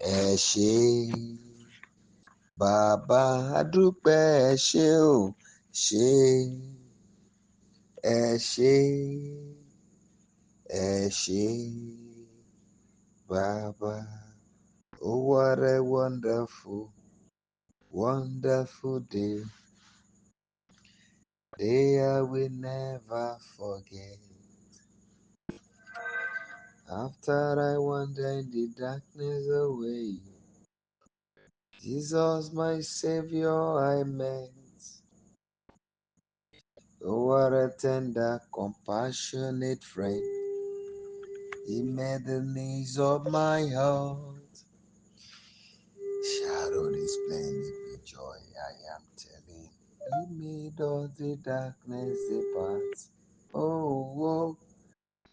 ẹ ṣé bàbá adúpẹ́ ẹ ṣé o ṣé ẹ ṣé ẹ ṣé bàbá. Oh, what a wonderful, wonderful day. Day I will never forget. After I wander in the darkness away, Jesus, my Savior, I met. Oh, what a tender, compassionate friend. He met the needs of my heart. Shadow splendid with joy, I am telling. He made all the darkness depart. Oh,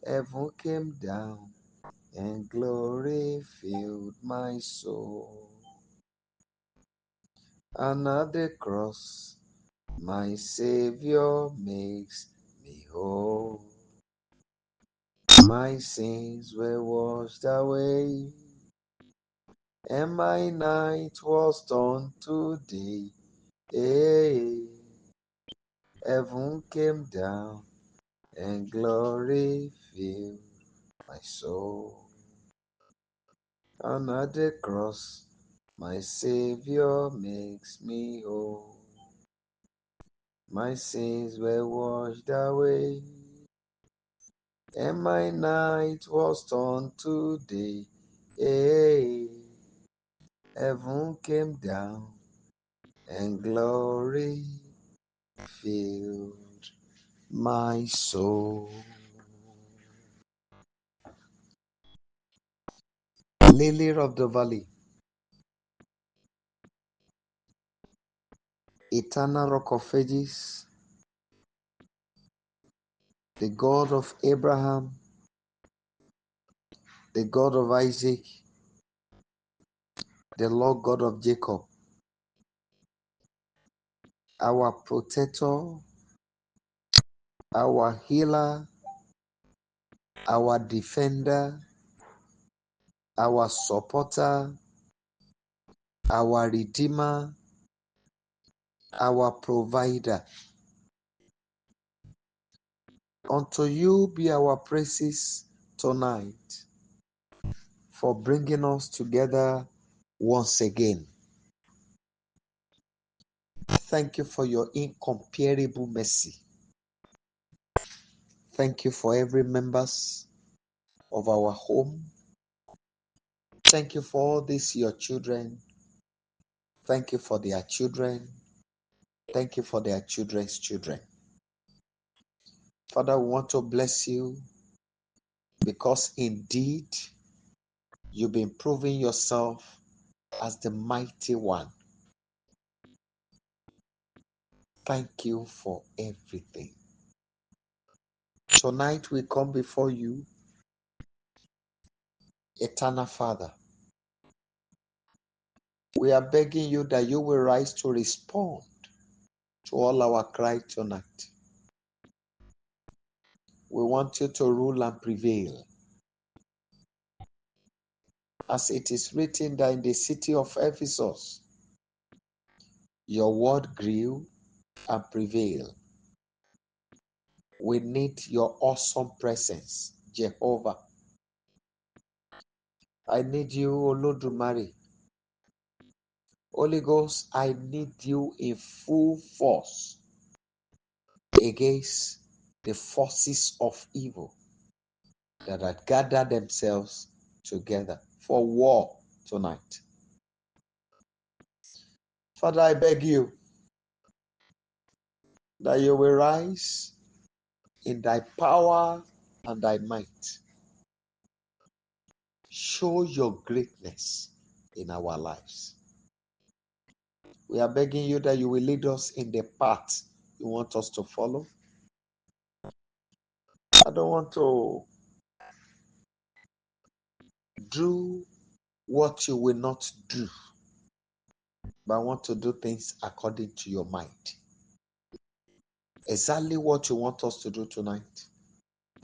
heaven came down and glory filled my soul. And at the cross, my Savior makes me whole. My sins were washed away, and my night was turned to day. Hey, heaven came down, and glory filled my soul. And at the cross, my Savior makes me whole. My sins were washed away, and my night was turned to day. Hey, heaven came down, and glory filled my soul. Lily of the valley, eternal rock of ages, the God of Abraham, the God of Isaac, the Lord God of Jacob, our protector, our healer, our defender, our supporter, our redeemer, our provider. Unto you be our praises tonight for bringing us together once again. Thank you for your incomparable mercy. Thank you for every members of our home. Thank you for all these your children. Thank you for their children. Thank you for their children's children. Father, we want to bless you because indeed you've been proving yourself as the mighty one. Thank you for everything. Tonight we come before you, Eternal Father. We are begging you that you will rise to respond to all our cry tonight. We want you to rule and prevail. As it is written that in the city of Ephesus, your word grew and prevailed. We need your awesome presence, Jehovah. I need you, Olodumare. Holy Ghost, I need you in full force against the forces of evil that had gathered themselves together for war tonight. Father, I beg you that you will rise in thy power and thy might. Show your greatness in our lives. We are begging you that you will lead us in the path you want us to follow. I don't want to do what you will not do, but I want to do things according to your mind. Exactly what you want us to do tonight.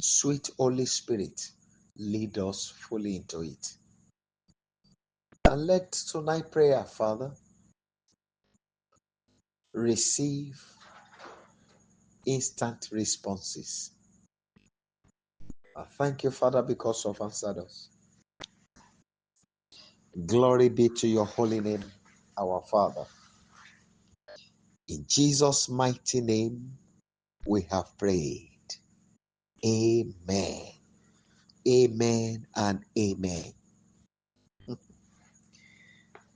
Sweet Holy Spirit, lead us fully into it. And let tonight prayer, Father, receive instant responses. I thank you, Father, because of answered us. Glory be to your holy name, our Father. In Jesus' mighty name, we have prayed. Amen. Amen and amen.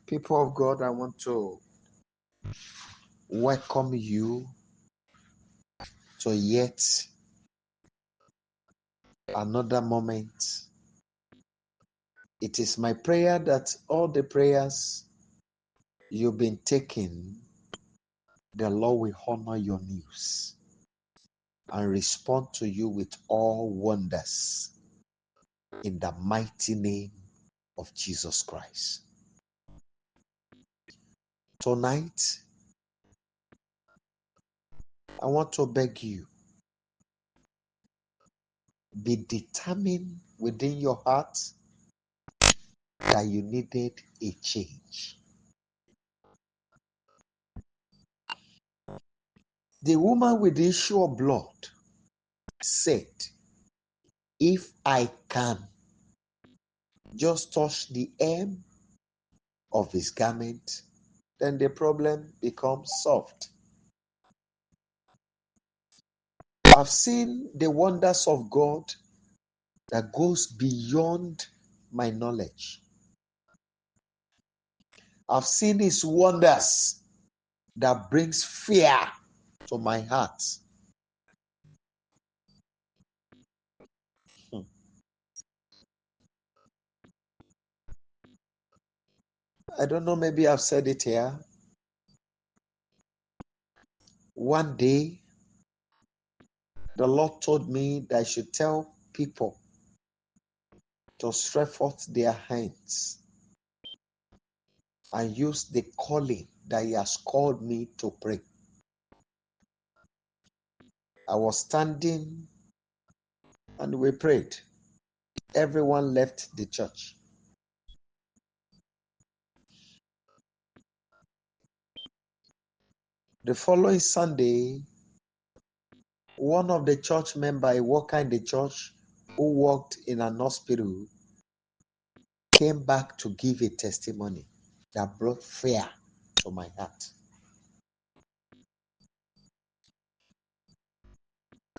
People of God, I want to welcome you to yet another moment. It is my prayer that all the prayers you've been taking, the Lord will honor your news and respond to you with all wonders in the mighty name of Jesus Christ. Tonight, I want to beg you, be determined within your heart that you needed a change. The woman with the issue of blood said, if I can just touch the hem of his garment, then the problem becomes solved. I've seen the wonders of God that goes beyond my knowledge. I've seen his wonders that brings fear to my heart. I don't know, maybe I've said it here. One day, the Lord told me that I should tell people to stretch forth their hands and use the calling that he has called me to pray. I was standing and we prayed. Everyone left the church. The following Sunday, one of the church members, a worker in the church who worked in an hospital, came back to give a testimony that brought fear to my heart.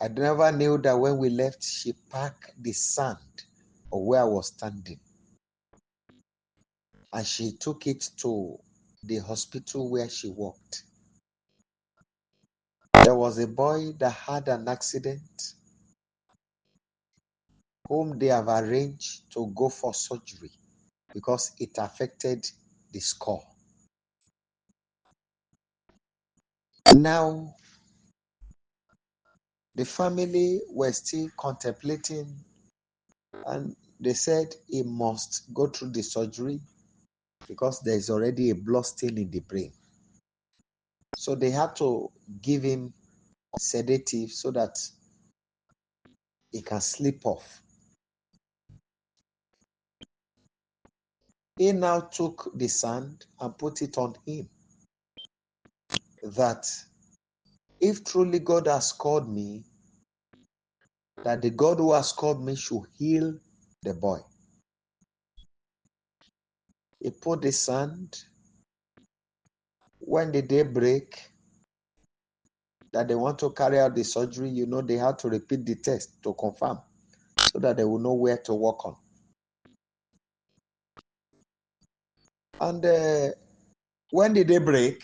I never knew that when we left, she packed the sand of where I was standing and she took it to the hospital where she worked. There was a boy that had an accident whom they have arranged to go for surgery because it affected the skull. Now, the family were still contemplating and they said he must go through the surgery because there is already a blood stain in the brain. So they had to give him sedative so that he can sleep off. He now took the sand and put it on him that if truly God has called me, that the God who has called me should heal the boy. He put the sand. When the day break, that they want to carry out the surgery, they had to repeat the test to confirm so that they will know where to work on. And when the day break,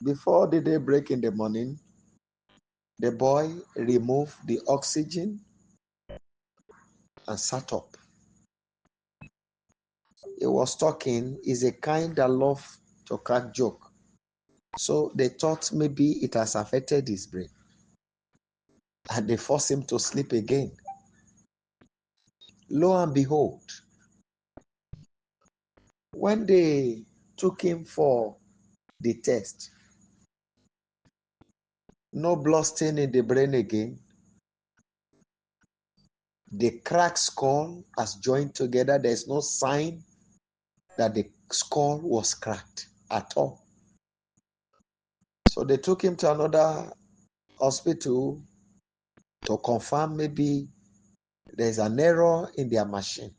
before the day break in the morning, the boy removed the oxygen and sat up. He was talking. He's a kind that love to crack joke. So they thought maybe it has affected his brain. And they forced him to sleep again. Lo and behold, when they took him for the test, no blood stain in the brain again. The cracked skull has joined together. There's no sign that the skull was cracked at all. So they took him to another hospital to confirm maybe there's an error in their machine.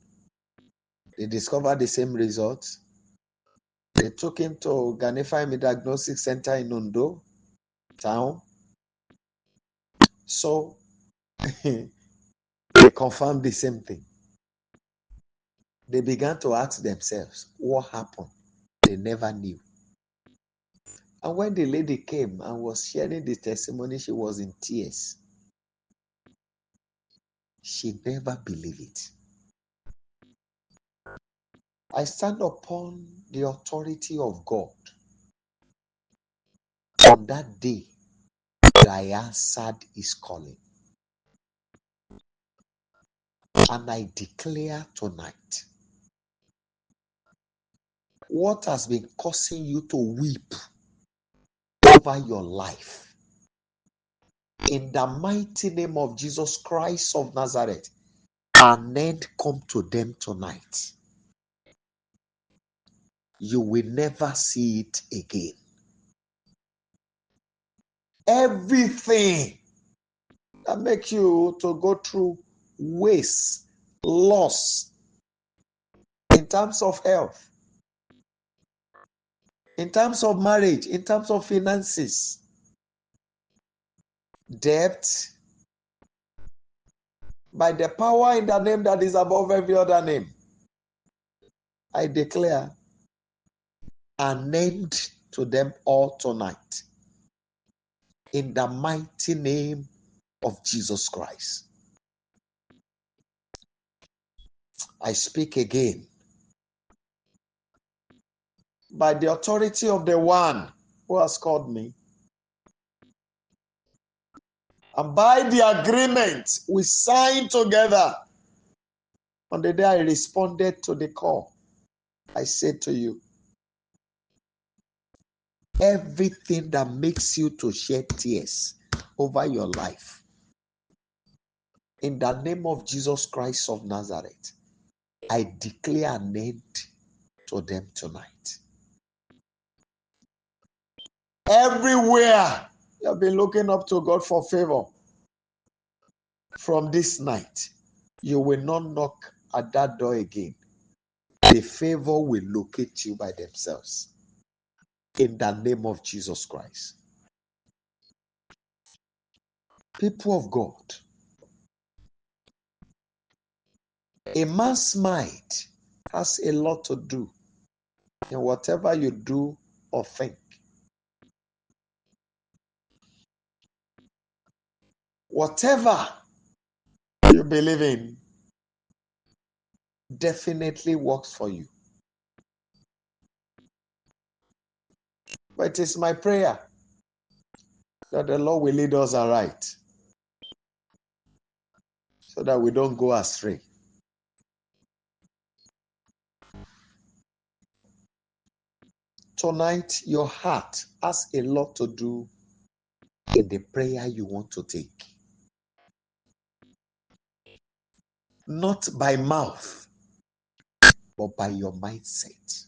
They discovered the same results. They took him to Ghanaian Diagnostic Center in Ondo town. So they confirmed the same thing. They began to ask themselves, what happened? They never knew. And when the lady came and was sharing the testimony, she was in tears. She never believed it. I stand upon the authority of God. On that day, I answered his calling. And I declare tonight, what has been causing you to weep over your life, in the mighty name of Jesus Christ of Nazareth, an end come to them tonight. You will never see it again. Everything that makes you to go through waste, loss, in terms of health, in terms of marriage, in terms of finances, debt, by the power in the name that is above every other name, I declare an end to them all tonight. In the mighty name of Jesus Christ. I speak again. By the authority of the one who has called me, and by the agreement we signed together on the day I responded to the call, I said to you, everything that makes you to shed tears over your life, in the name of Jesus Christ of Nazareth, I declare an end to them tonight. Everywhere you have been looking up to God for favor, from this night, you will not knock at that door again. The favor will locate you by themselves. In the name of Jesus Christ. People of God, a man's mind has a lot to do in whatever you do or think. Whatever you believe in definitely works for you. But it is my prayer that the Lord will lead us aright so that we don't go astray. Tonight, your heart has a lot to do in the prayer you want to take. Not by mouth, but by your mindset.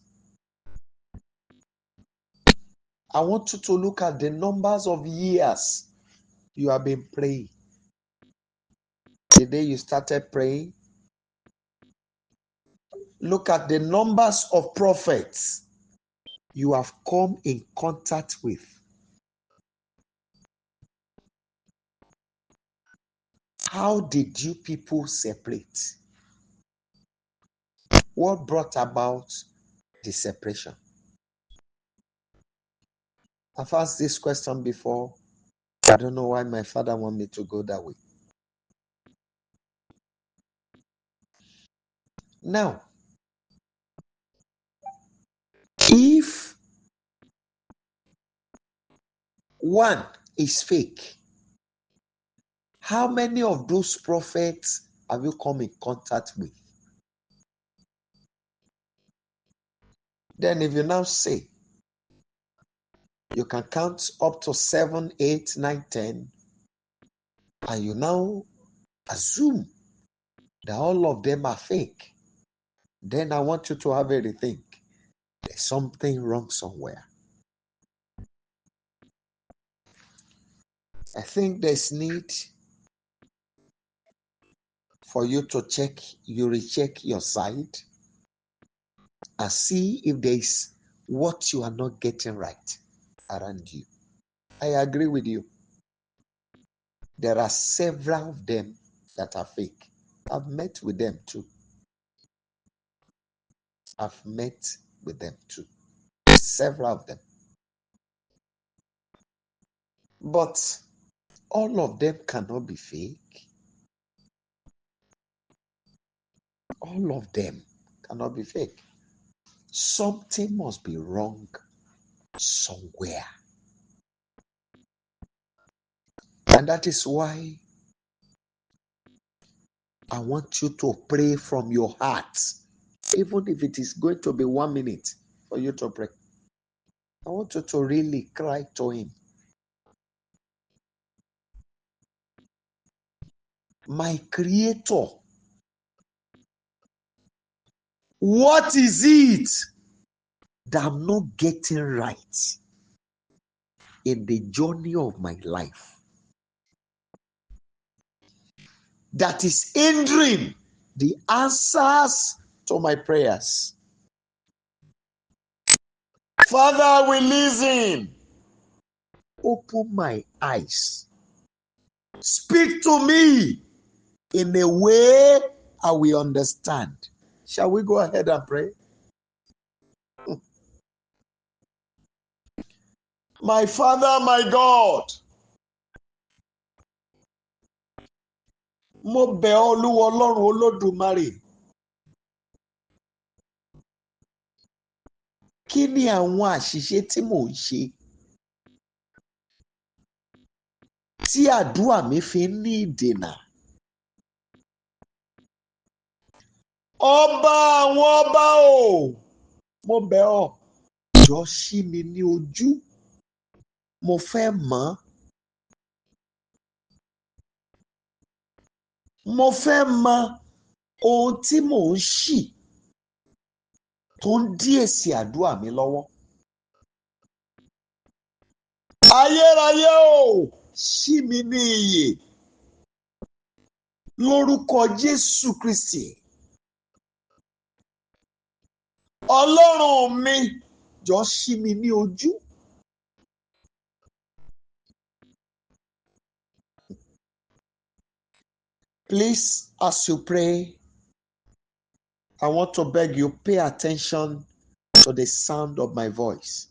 I want you to look at the numbers of years you have been praying. The day you started praying, look at the numbers of prophets you have come in contact with. How did you people separate? What brought about the separation? I've asked this question before. I don't know why my father wanted me to go that way. Now, if one is fake, how many of those prophets have you come in contact with? Then if you now say, you can count up to 7, 8, 9, 10, and you now assume that all of them are fake, then I want you to have a rethink. There's something wrong somewhere. I think there's need for you to recheck your side and see if there is what you are not getting right around you. I agree with you. There are several of them that are fake. I've met with them too. Several of them. But all of them cannot be fake. All of them cannot be fake. Something must be wrong somewhere. And that is why I want you to pray from your heart. Even if it is going to be 1 minute for you to pray. I want you to really cry to him. My Creator, what is it that I'm not getting right in the journey of my life that is hindering the answers to my prayers? Father, we listen. Open my eyes. Speak to me in a way I will understand. Shall we go ahead and pray? My Father, my God, mo bẹ̀ ọ́ Olúwa Ọlọ́run Olódùmarè. Kí ni àwọn àṣìṣe tí mò ń ṣe tí àdúrà mi fi ń ní ìdènà? Ọba àwọn ọba o, mo bẹ̀ ọ́, jọ̀ọ́ ṣí mi ní ojú. Mo fẹ́ mọ̀. Mo fẹ́ mọ ohun tí mò ń ṣì tó ń dí èsì àdúrà mi lọ́wọ́. Ayérayé o, ṣí mi ní iyè. Lórúkọ Jésù Kristi. Ọlọ́run mi, jọ̀ọ́ ṣí mi ní ojú. Please, as you pray, I want to beg you, pay attention to the sound of my voice.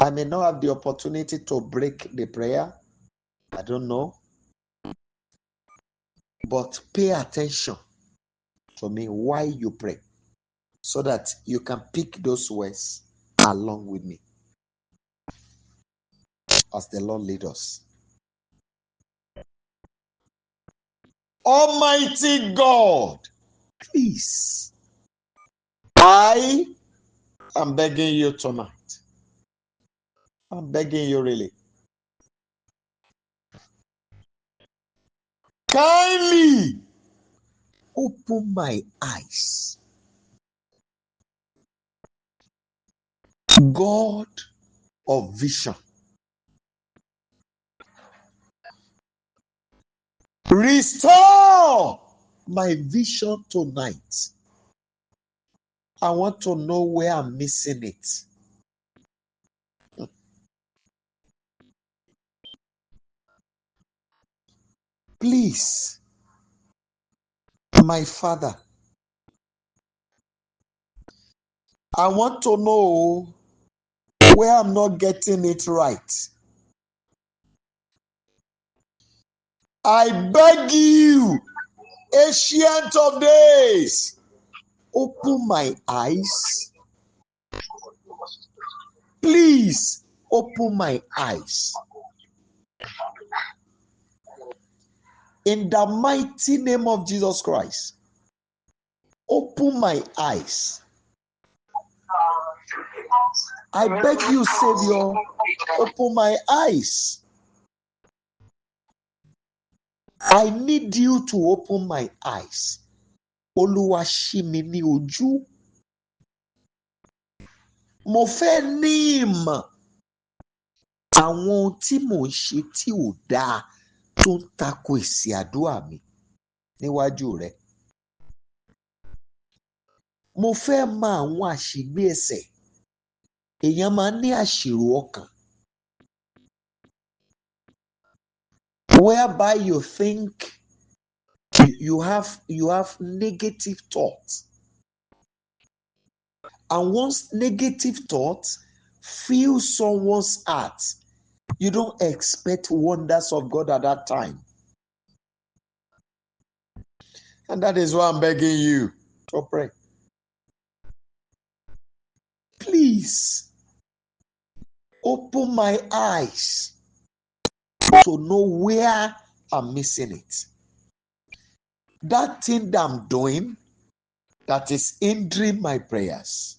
I may not have the opportunity to break the prayer. I don't know. But pay attention to me while you pray so that you can pick those words along with me as the Lord leads us. Almighty God, please, I am begging you tonight. I'm begging you really. Kindly open my eyes. God of vision. Restore my vision tonight. I want to know where I'm missing it. Please, my Father, I want to know where I'm not getting it right. I beg you, Ancient of Days, open my eyes. Please, open my eyes. In the mighty name of Jesus Christ, open my eyes. I beg you, Savior, open my eyes. I need you to open my eyes. Olúwa ṣí mi ní ojú. Mo fẹ́ ní ìmọ̀ àwọn ohun tí mò ń ṣe tí ò dáa tó ń tako èsì àdúrà mi níwájú rẹ. Mo fẹ́ mọ àwọn àṣìgbé ẹ̀ṣẹ̀. Èèyàn máa ń ní àṣìrò ọkàn. Whereby you think you have negative thoughts. And once negative thoughts fill someone's heart, you don't expect wonders of God at that time. And that is why I'm begging you to pray. Please open my eyes to know where I'm missing it. That thing that I'm doing that is hindering my prayers.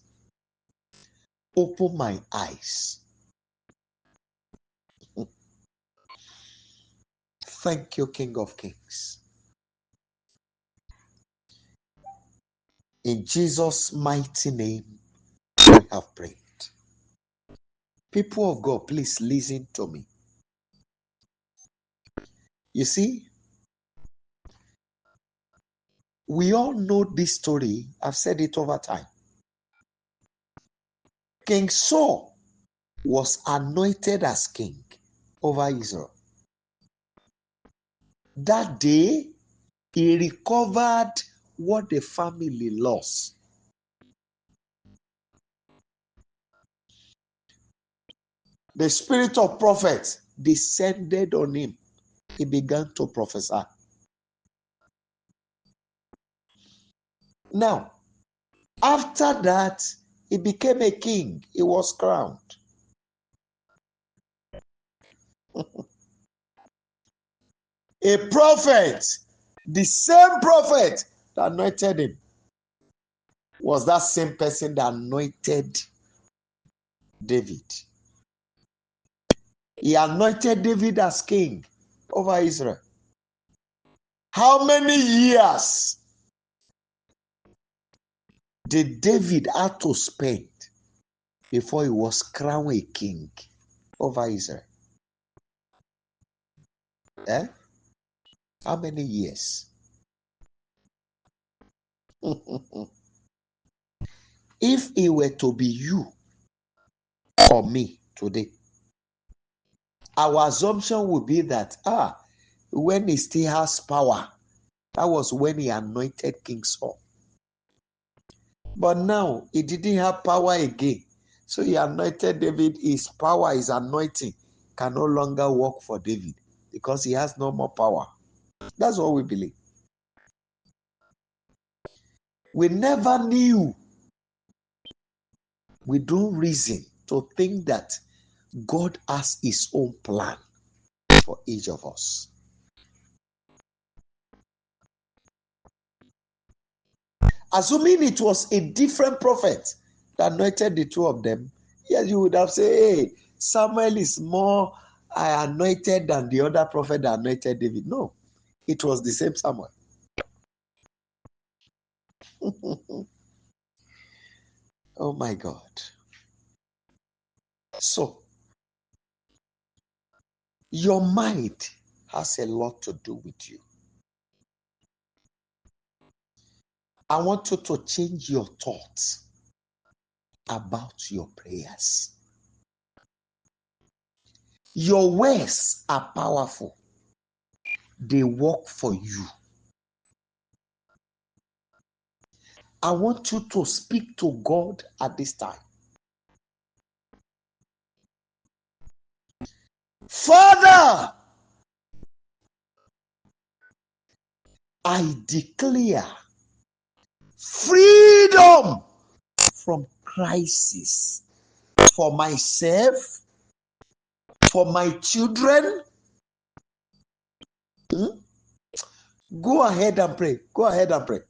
Open my eyes. Thank you, King of Kings. In Jesus' mighty name, we have prayed. People of God, please listen to me. You see, we all know this story. I've said it over time. King Saul was anointed as king over Israel. That day, he recovered what the family lost. The spirit of prophet descended on him. He began to prophesy. Now, after that, he became a king. He was crowned. A prophet, the same prophet that anointed him, was that same person that anointed David. He anointed David as king over Israel. How many years did David have to spend before he was crowned a king over Israel? How many years? If it were to be you or me today, our assumption would be that when he still has power, that was when he anointed King Saul. But now he didn't have power again. So he anointed David. His power, his anointing can no longer work for David because he has no more power. That's what we believe. We never knew. We don't reason to think that God has his own plan for each of us. Assuming it was a different prophet that anointed the two of them, yes, you would have said, hey, Samuel is more anointed than the other prophet that anointed David. No, it was the same Samuel. Oh my God. So, your mind has a lot to do with you. I want you to change your thoughts about your prayers. Your words are powerful. They work for you. I want you to speak to God at this time. Father, I declare freedom from crisis for myself, for my children. Go ahead and pray. Go ahead and pray.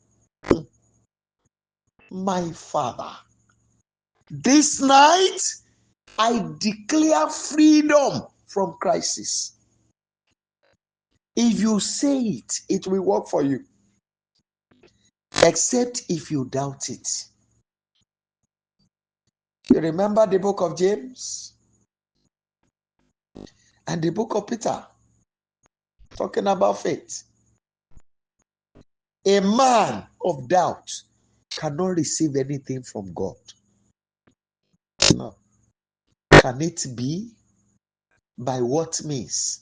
My Father, this night I declare freedom from crisis. If you say it, it will work for you. Except if you doubt it. You remember the book of James and the book of Peter, talking about faith. A man of doubt cannot receive anything from God. No. Can it be? By what means?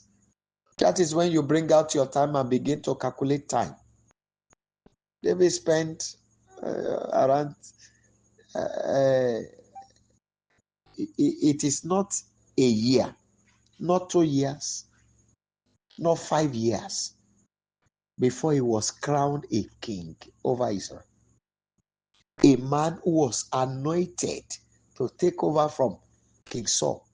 That is when you bring out your time and begin to calculate time. David spent around, it is not a year, not 2 years, not 5 years before he was crowned a king over Israel. A man who was anointed to take over from King Saul.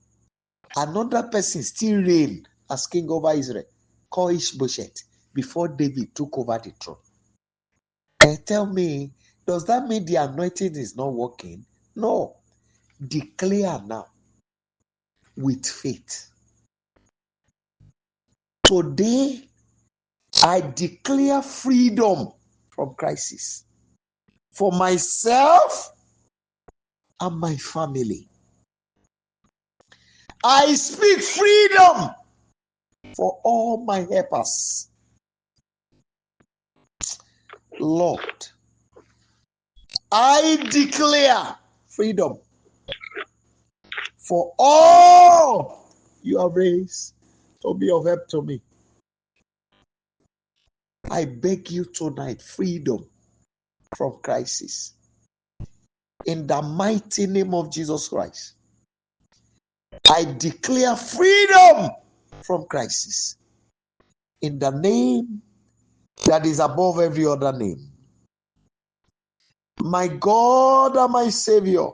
Another person still reigned as king over Israel, called Ishbosheth, before David took over the throne. And tell me, does that mean the anointing is not working? No. Declare now with faith. Today, I declare freedom from crisis for myself and my family. I speak freedom for all my helpers. Lord, I declare freedom for all you have raised to be of help to me. I beg you tonight, freedom from crisis. In the mighty name of Jesus Christ, I declare freedom from crisis. In the name that is above every other name. My God and my Savior,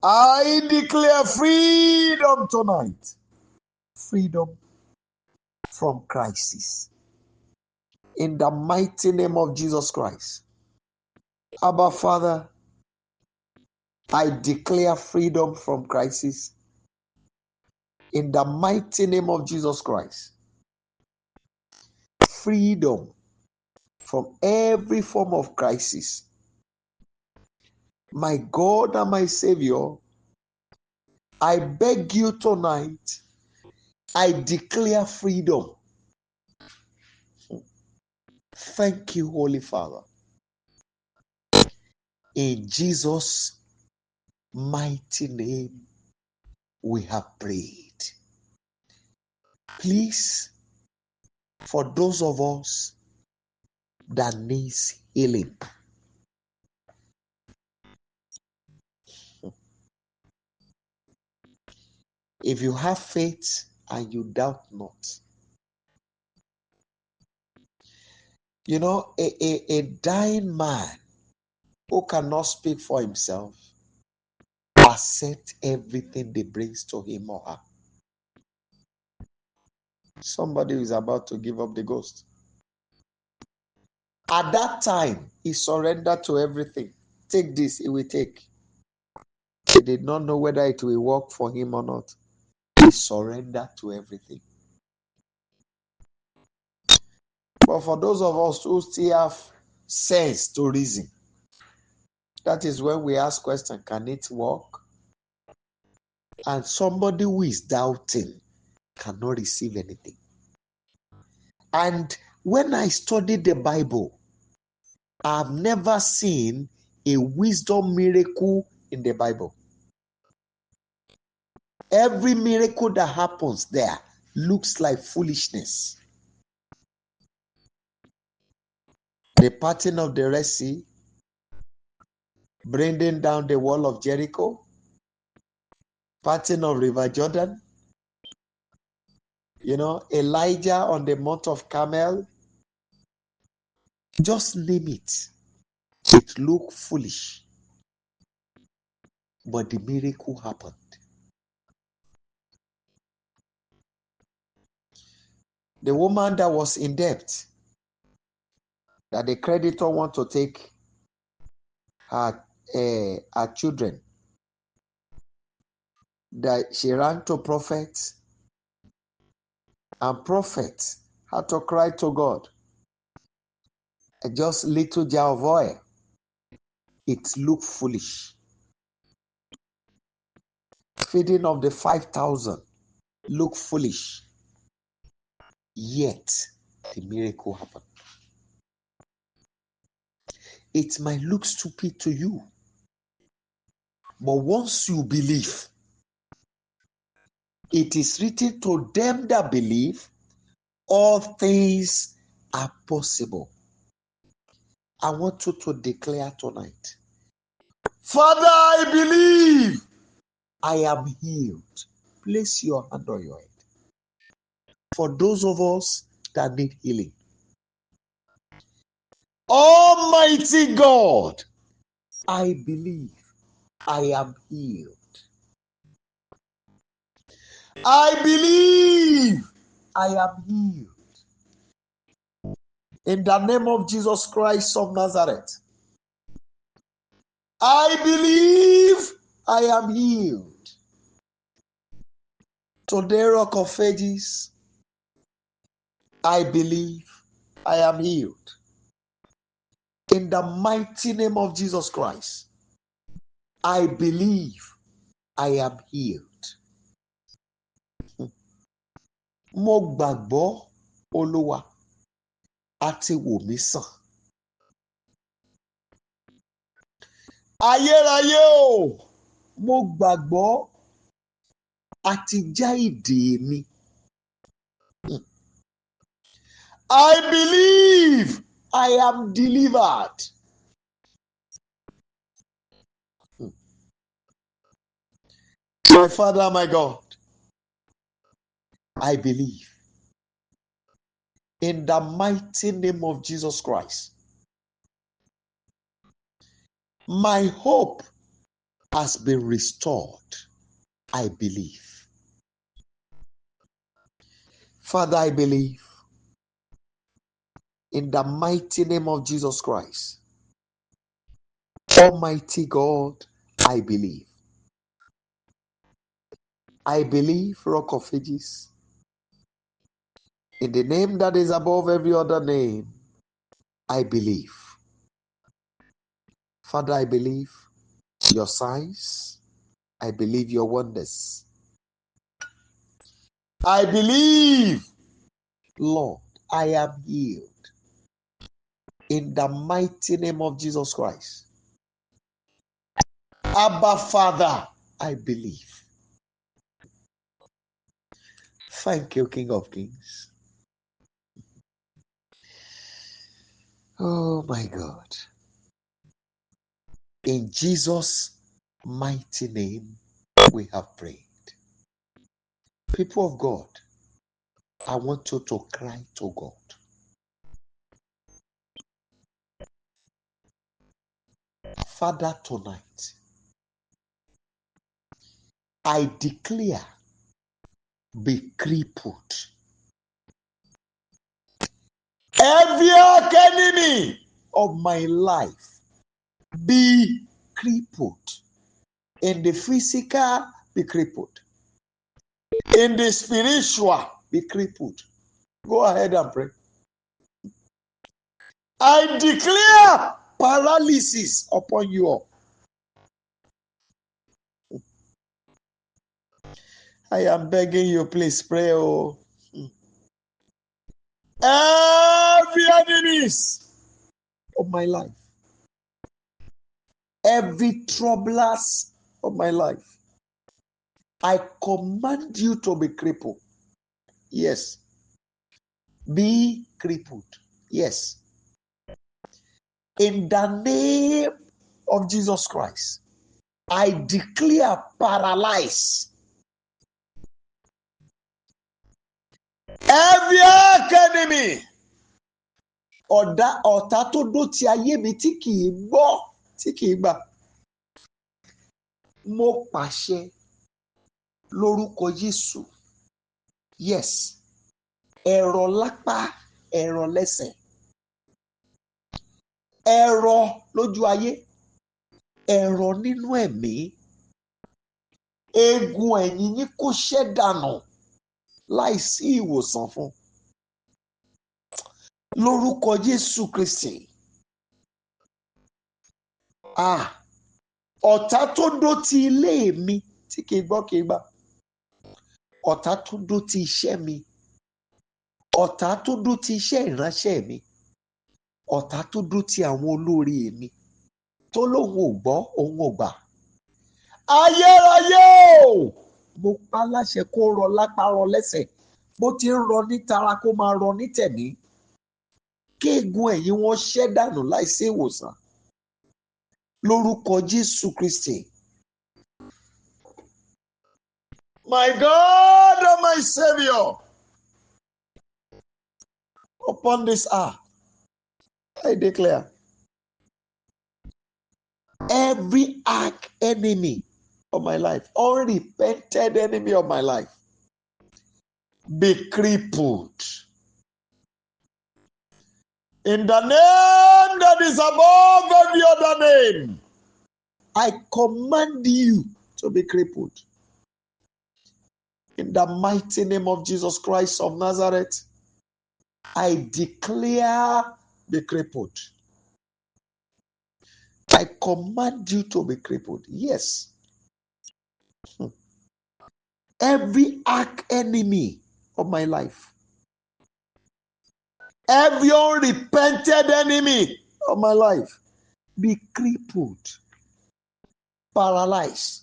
I declare freedom tonight. Freedom from crisis. In the mighty name of Jesus Christ. Abba Father, I declare freedom from crisis. In the mighty name of Jesus Christ. Freedom from every form of crisis. My God and my Savior, I beg you tonight, I declare freedom. Thank you, Holy Father. In Jesus' mighty name, we have prayed. Please, for those of us that needs healing, if you have faith and you doubt not, you know, a dying man who cannot speak for himself accept everything they brings to him or her. Somebody is about to give up the ghost. At that time, he surrendered to everything. Take this, he will take. He did not know whether it will work for him or not. He surrendered to everything. But for those of us who still have sense to reason, that is when we ask question, can it work? And somebody who is doubting cannot receive anything. And when I study the Bible, I've never seen a wisdom miracle in the Bible. Every miracle that happens there looks like foolishness. The parting of the Red Sea, bringing down the wall of Jericho, parting of River Jordan, Elijah on the Mount of Carmel, just name it. It looked foolish, but the miracle happened. The woman that was in debt, that the creditor want to take her children, that she ran to prophets, and prophets had to cry to God. Just little jar of oil. It looked foolish. feeding of the 5,000 look foolish, yet the miracle happened. It might look stupid to you, but once you believe, it is written to them that believe, all things are possible. I want you to declare tonight, Father, I believe I am healed. Place your hand on your head. For those of us that need healing, Almighty God, I believe I am healed. I believe I am healed. In the name of Jesus Christ of Nazareth, I believe I am healed. Today, Rock of Ages, I believe I am healed. In the mighty name of Jesus Christ, I believe I am healed. Mo gbàgbọ́ Olúwa àti wò mí sàn. Ayérayé o, mo gbàgbọ́ àti já ìdè mi. I believe I am delivered. My Father, my God, I believe in the mighty name of Jesus Christ. My hope has been restored. I believe. Father, I believe in the mighty name of Jesus Christ. Almighty God, I believe. I believe, Rock of Ages, in the name that is above every other name, I believe. Father, I believe your signs. I believe your wonders. I believe, Lord, I am healed. In the mighty name of Jesus Christ. Abba, Father, I believe. Thank you, King of Kings. Oh my God. In Jesus' mighty name, we have prayed. People of God, I want you to cry to God. Father, tonight, I declare, be crippled. Every enemy of my life, be crippled. In the physical, be crippled. In the spiritual, be crippled. Go ahead and pray. I declare paralysis upon you all. I am begging you, please pray. Oh. Every enemies of my life, every troublers of my life, I command you to be crippled. Yes. Be crippled. Yes. In the name of Jesus Christ, I declare paralyzed. Every enemy, ọ̀tá tó dó ti ayé mi tí kì í gbọ́, tí kì í gbà. Mo pàṣẹ lórúkọ Jésù. Yes. Ẹ̀rọ lápá, ẹ̀rọ lẹ́sẹ̀. Ẹ̀rọ lójú ayé, ẹ̀rọ nínú ẹ̀mí. Eegun ẹ̀yìn yín kó ṣẹ́ dànù láìsí ìwòsàn fún. Lórúkọ Jésù Kristi. Ọ̀tá tó dó ti ilé mi tí kì í gbọ́ kì í gbà. Ọ̀tá tó dó ti iṣẹ́ mi. Ọ̀tá tó dó ti iṣẹ́ ìránṣẹ́ mi. Ọ̀tá tó dó ti àwọn olórí mi. Tó lóun ò gbọ́, òun ò gbà. Ayérayé o! Mo pa láṣẹ kó rọ lápá rọ lẹ́sẹ̀. Bó ti ń rọ ní tara kó máa rọ ní tẹ̀mí. Kí egun ẹ̀yìn wọn ṣẹ́ dànù láìsí ìwòsàn. Lórúkọ Jésù Kristi. My God and my Savior, upon this earth, I declare, every arch enemy of my life, unrepented enemy of my life, be crippled. In the name that is above every other name, I command you to be crippled. In the mighty name of Jesus Christ of Nazareth, I declare be crippled. I command you to be crippled. Yes. Every arch enemy of my life, every unrepented enemy of my life, be crippled, paralyzed.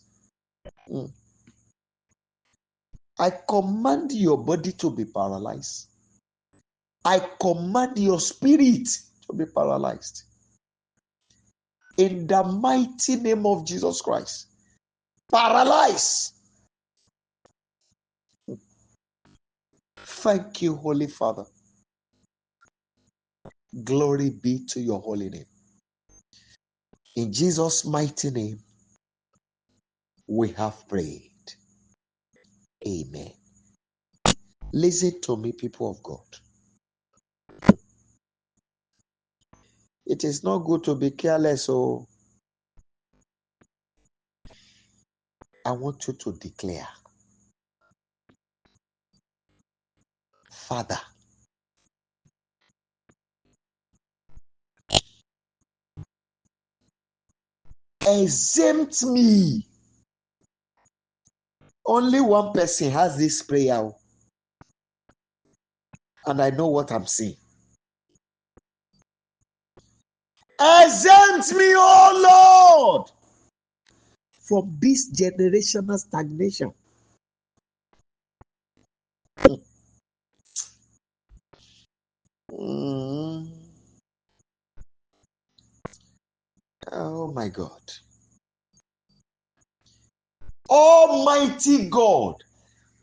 I command your body to be paralyzed. I command your spirit to be paralyzed. In the mighty name of Jesus Christ, paralyze. Thank you, Holy Father. Glory be to your holy name. In Jesus' mighty name, we have prayed. Amen. Listen to me, people of God. It is not good to be careless, so I want you to declare, Father, exempt me. Only one person has this prayer, and I know what I'm saying. Exempt me, oh Lord, from this generational stagnation. Oh my God. Almighty God,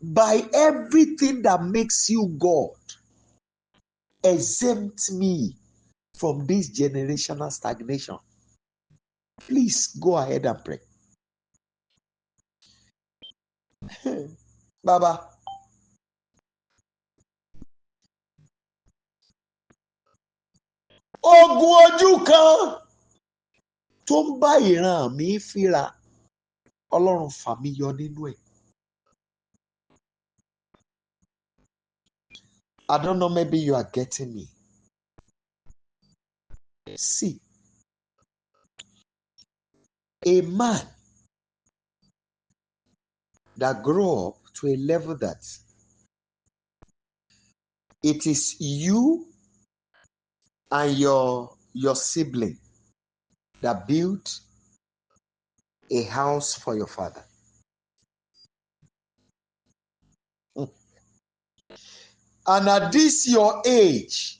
by everything that makes you God, exempt me from this generational stagnation. Please go ahead and pray. Baba, ogun ojú kan tó ń bá ìran mi fíra, Ọlọ́run fà mí yọ nínú ẹ̀. I don't know, maybe you are getting me. See, a man that grew up to a level that it is you and your sibling that built a house for your father. And at this your age,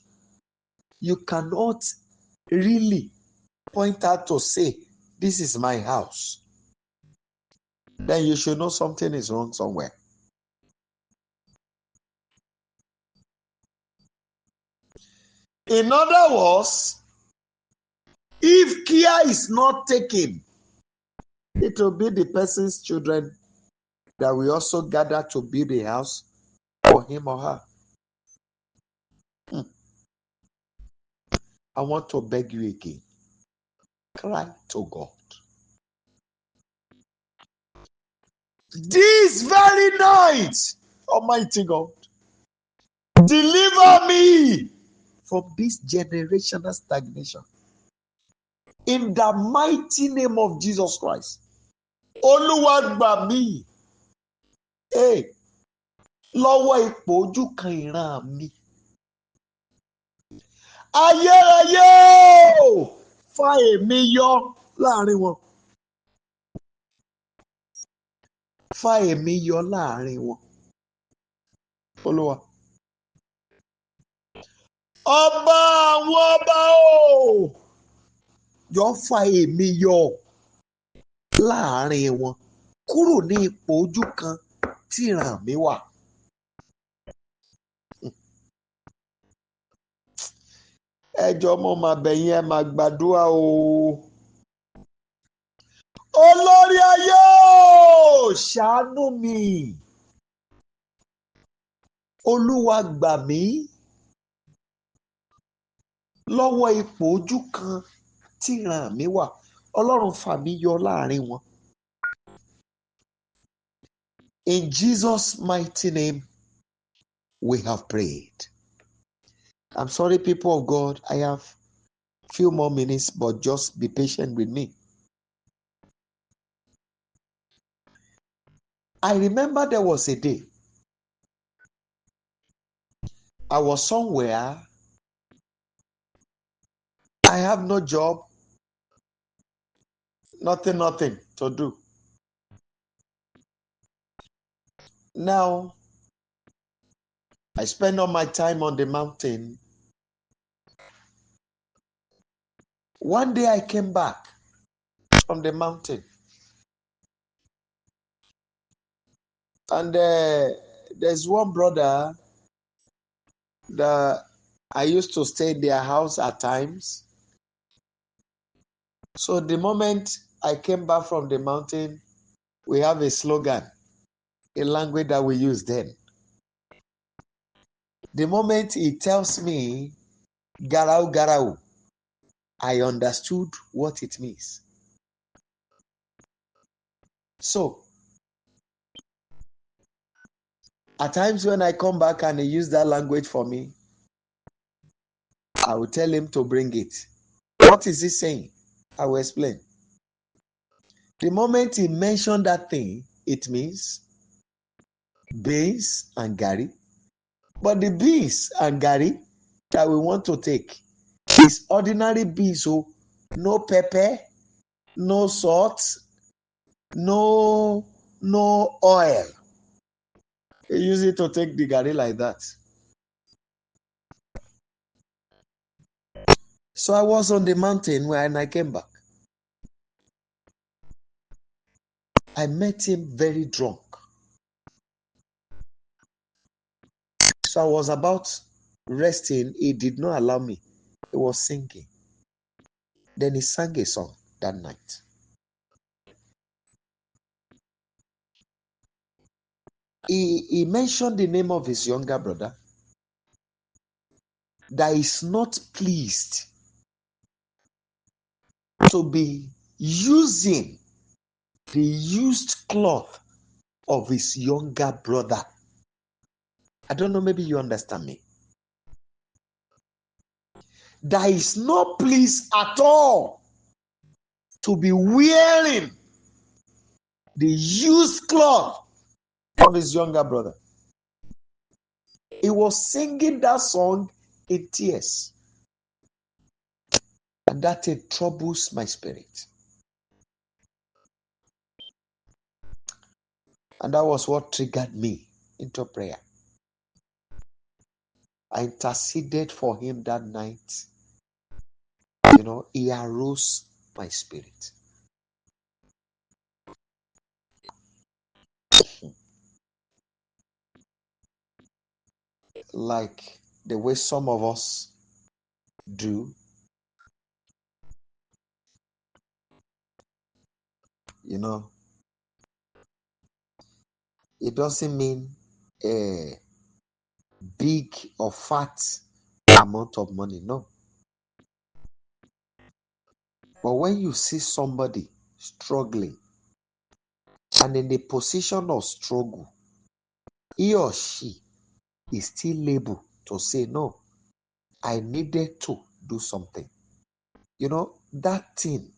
you cannot really point out to say, this is my house. Then you should know something is wrong somewhere. In other words, if care is not taken, it will be the person's children that will also gather to build a house for him or her. I want to beg you again. Cry to God. This very night, Almighty God, deliver me from this generational stagnation. In the mighty name of Jesus Christ. Olúwa gbà mí. Lọ́wọ́ ipò ojú kan ìran mi. Ayérayé fa èmi yọ láàrin wọn. Fa èmi yọ láàrin wọn. Olúwa. Ọba àwọn ọba o. Jọ fa èmi yọ láàrin wọn. Kúrò ní ipò ojú kan tí ìran mi wà. Ẹ jọ̀ọ́ mo máa bẹ̀ yín, ẹ máa gbàdúrà o. Olórí ayé o, ṣàánú mi. Olúwa gbà mí lọ́wọ́ ipò ojú kan tí ìran mi wà. Ọlọ́run fà mí yọ láàrin wọn. In Jesus' mighty name, we have prayed. I'm sorry, people of God, I have few more minutes, but just be patient with me. I remember there was a day I was somewhere. I have no job, nothing to do. Now, I spend all my time on the mountain. One day I came back from the mountain, and there's one brother that I used to stay in their house at times. So the moment I came back from the mountain, we have a slogan, a language that we use then. The moment he tells me, Garau Garau, I understood what it means. So, at times when I come back and he uses that language for me, I will tell him to bring it. What is he saying? I will explain. The moment he mentioned that thing, it means beans and gari. But the beans and gari that we want to take is ordinary beans, so no pepper, no salt, no oil. They use it to take the gari like that. So I was on the mountain when I came back. I met him very drunk. So I was about resting. He did not allow me. He was singing. Then he sang a song that night. He mentioned the name of his younger brother that is not pleased to be using the used cloth of his younger brother. I don't know, maybe you understand me. That is not pleased at all to be wearing the used cloth of his younger brother. He was singing that song in tears. And that it troubles my spirit. And that was what triggered me into prayer. I interceded for him that night. He arose my spirit. Like the way some of us do. It doesn't mean a big or fat amount of money, no. But when you see somebody struggling and in the position of struggle, he or she is still able to say, no, I needed to do something. That thing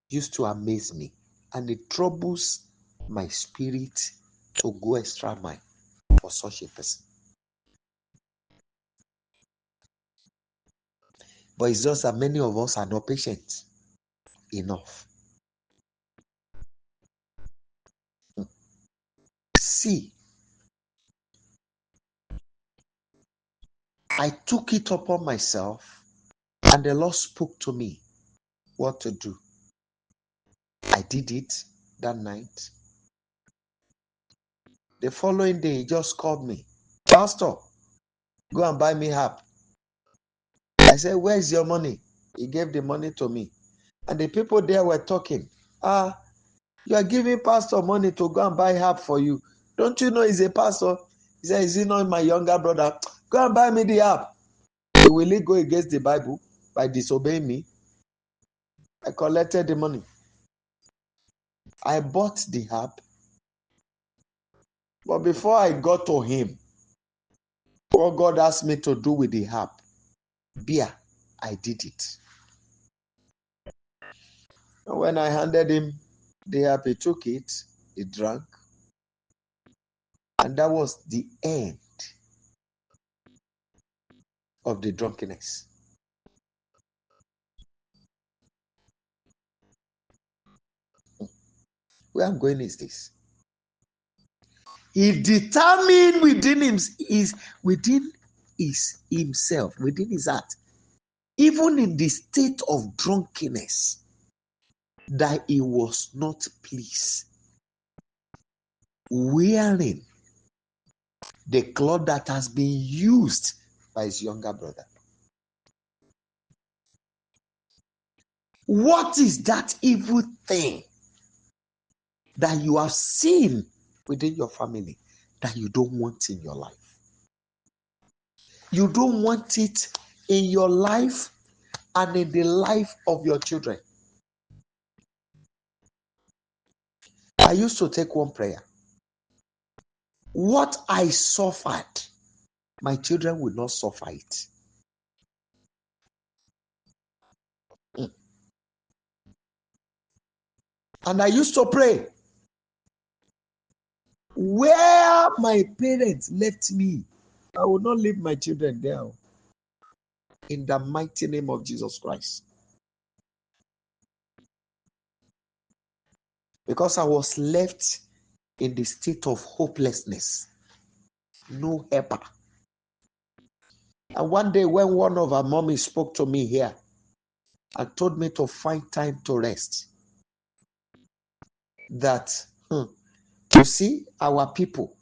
used to amaze me. and it troubles my spirit to go extra mile for such a person. But it's just that many of us are not patient enough. See, I took it upon myself, and the Lord spoke to me what to do. I did it that night. The following day, he just called me. Pastor, go and buy me herb. I said, where's your money? He gave the money to me. And the people there were talking. You are giving pastor money to go and buy herb for you. Don't you know he's a pastor? He said, is he not my younger brother? Go and buy me the herb. Will he go against the Bible by disobeying me? I collected the money. I bought the herb. But before I got to him, what God asked me to do with the herb, beer, I did it. And when I handed him the herb, he took it, he drank, and that was the end of the drunkenness. Where I'm going is this. He determined within himself, within his heart, even in the state of drunkenness, that he was not pleased wearing the cloth that has been used by his younger brother. What is that evil thing that you have seen within your family that you don't want in your life? You don't want it in your life and in the life of your children. I used to take one prayer. What I suffered, my children will not suffer it. And I used to pray, where my parents left me, I will not leave my children there. In the mighty name of Jesus Christ. Because I was left in the state of hopelessness. No helper. And one day when one of our mommies spoke to me here and told me to find time to rest, that, you see, our people,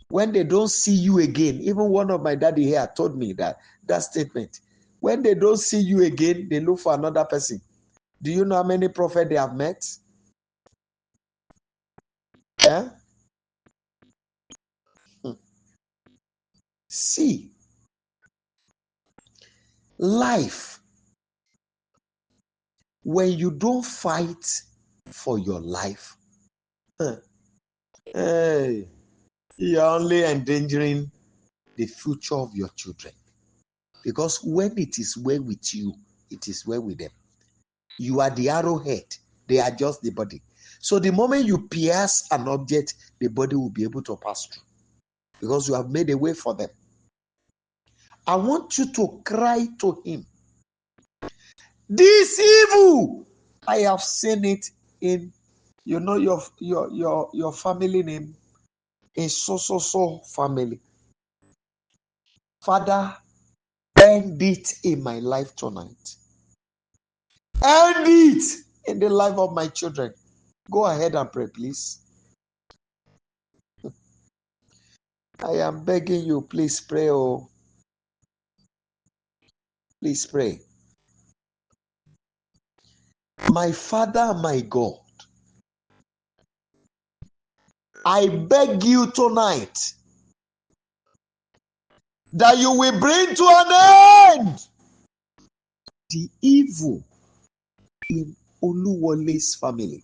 when they don't see you again, even one of my daddy here told me that statement. When they don't see you again, they look for another person. Do you know how many prophets they have met? Yeah? See, life, when you don't fight for your life, hey, you're only endangering the future of your children. Because when it is well with you, it is well with them. You are the arrowhead, they are just the body. So the moment you pierce an object, the body will be able to pass through because you have made a way for them. I want you to cry to him. This evil, I have seen it in, your family name is so family. Father, end it in my life tonight. End it in the life of my children. Go ahead and pray, please. I am begging you, please pray. Oh, please pray. My Father, my God, I beg you tonight that you will bring to an end the evil in Oluwole's family.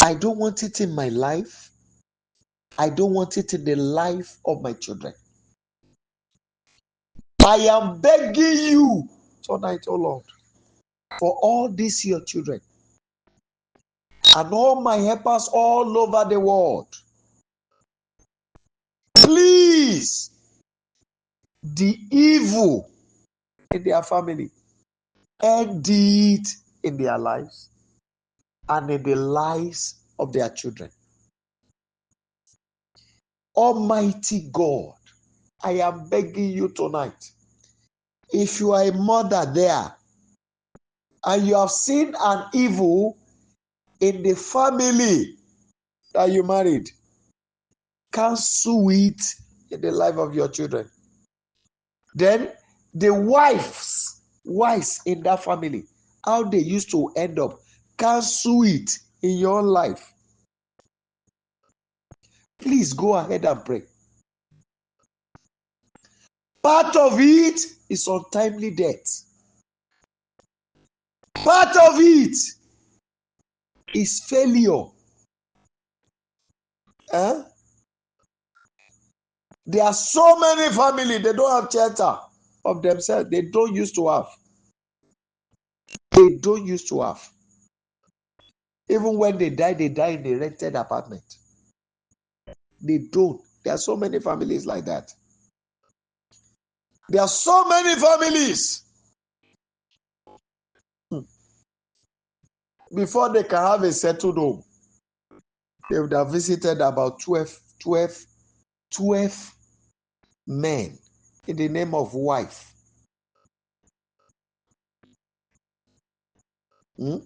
I don't want it in my life. I don't want it in the life of my children. I am begging you tonight, oh Lord, for all these your children and all my helpers all over the world. Please, the evil in their family, end it in their lives and in the lives of their children. Almighty God, I am begging you tonight, if you are a mother there and you have seen an evil in the family that you married, cancel it in the life of your children. Then the wives in that family, how they used to end up, cancel it in your life. Please go ahead and pray. Part of it is untimely death. Part of it is failure. There are so many families, they don't have shelter of themselves. They don't used to have. Even when they die in a rented apartment. They don't. There are so many families like that. There are so many families. Before they can have a settled home, they would have visited about 12 men in the name of wife. And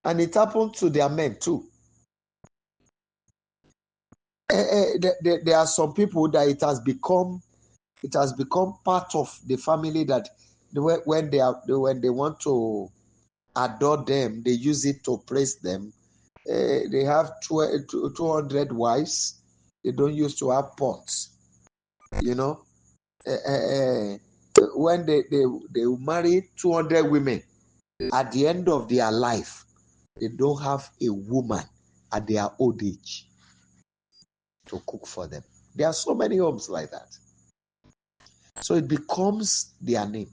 it happened to their men too. There are some people that it has become part of the family that when they want to adore them, they use it to praise them. They have 200 wives. They don't used to have pots. When they marry 200 women, at the end of their life, they don't have a woman at their old age to cook for them. There are so many homes like that. So it becomes their name.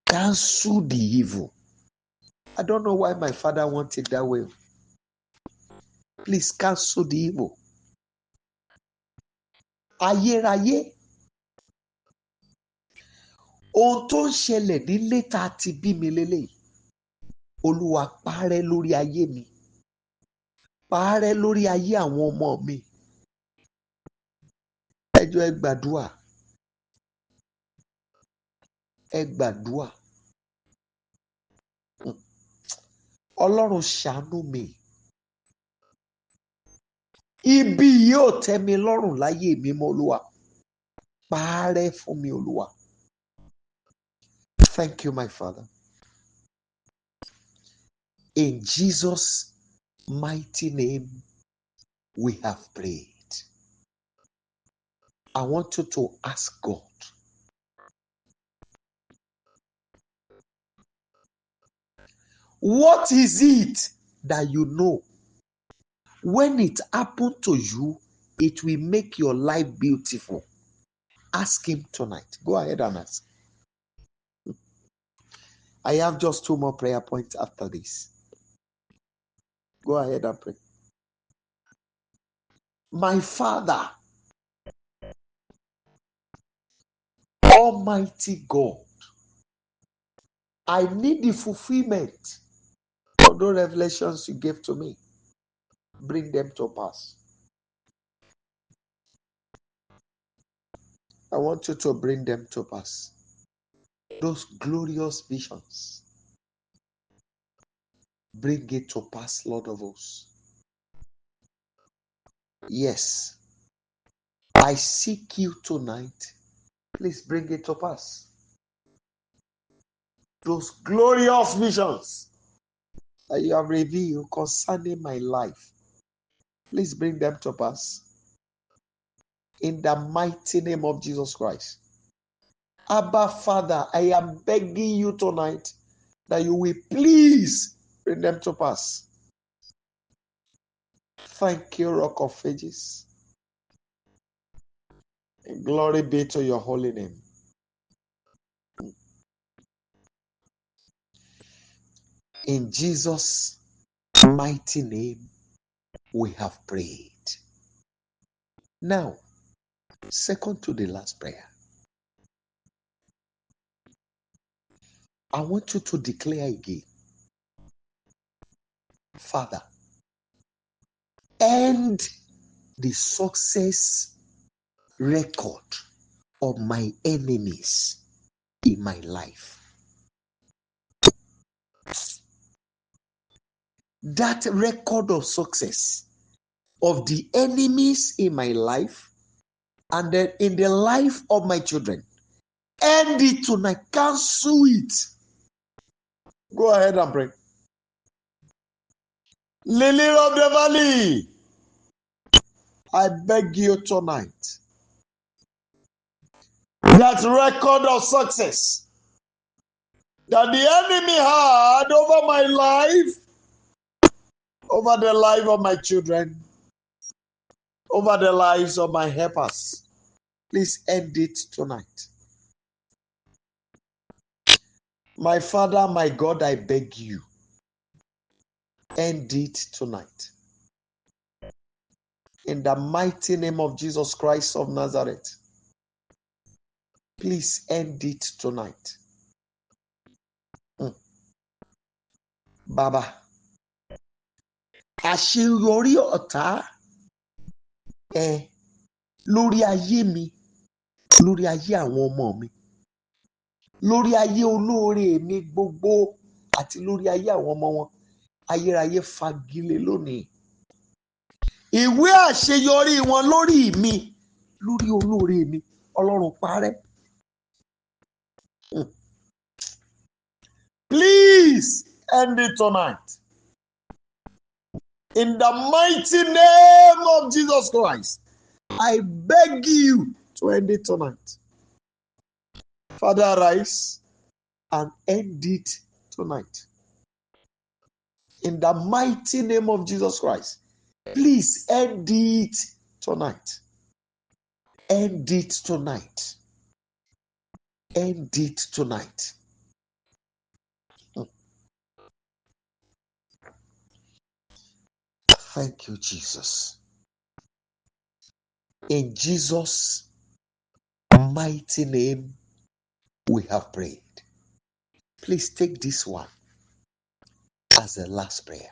Cancel the evil. I don't know why my father wanted it that way. Please cancel the evil. Ayérayé. Ohun tó ń ṣẹlẹ̀ nílé tá a ti bí mi lélẹ́yìí. Olúwa parẹ́ lórí ayé mi. Parẹ́ lórí ayé àwọn ọmọ mi. Ẹ jọ̀ọ́ ẹ gbàdúrà. Ẹ gbàdúrà. Ọlọ́run ṣàánú mi. Ibi yóò tẹ́ mi lọ́rùn láyé mi mọ́ Olúwa. Parẹ́ fún mi Olúwa. Thank you, my Father. In Jesus' mighty name, we have prayed. I want you to ask God. What is it that you know? When it happened to you, it will make your life beautiful. Ask him tonight. Go ahead and ask. I have just 2 more prayer points after this. Go ahead and pray. My Father, Almighty God, I need the fulfillment of those revelations you gave to me. Bring them to pass. I want you to bring them to pass. Those glorious visions. Bring it to pass, Lord of hosts. Yes. I seek you tonight. Please bring it to pass. Those glorious visions that you have revealed concerning my life. Please bring them to pass. In the mighty name of Jesus Christ. Abba, Father, I am begging you tonight that you will please bring them to pass. Thank you, Rock of Ages. And glory be to your holy name. In Jesus' mighty name, we have prayed. Now, second to the last prayer. I want you to declare again, Father, end the success record of my enemies in my life. That record of success of the enemies in my life and then in the life of my children, end it tonight. Cancel it. Go ahead and pray. Lily of the valley, I beg you tonight, that record of success that the enemy had over my life, over the life of my children, over the lives of my helpers, please end it tonight. My Father, my God, I beg you, end it tonight. In the mighty name of Jesus Christ of Nazareth, please end it tonight. Baba, àṣeyọrí ọ̀tá lórí ayé mi, lórí ayé àwọn ọmọ mi, lórí ayé olóore mi gbogbo àti lórí ayé àwọn ọmọ wọn, ayérayé fagilé lónìí. Ìwé àṣeyọrí wọn lórí mi, lórí olóore mi, Ọlọ́run parẹ́. Please end it tonight. In the mighty name of Jesus Christ, I beg you to end it tonight. Father, arise and end it tonight. In the mighty name of Jesus Christ, please end it tonight. End it tonight. End it tonight. Thank you, Jesus. In Jesus' mighty name, we have prayed. Please take this one as the last prayer.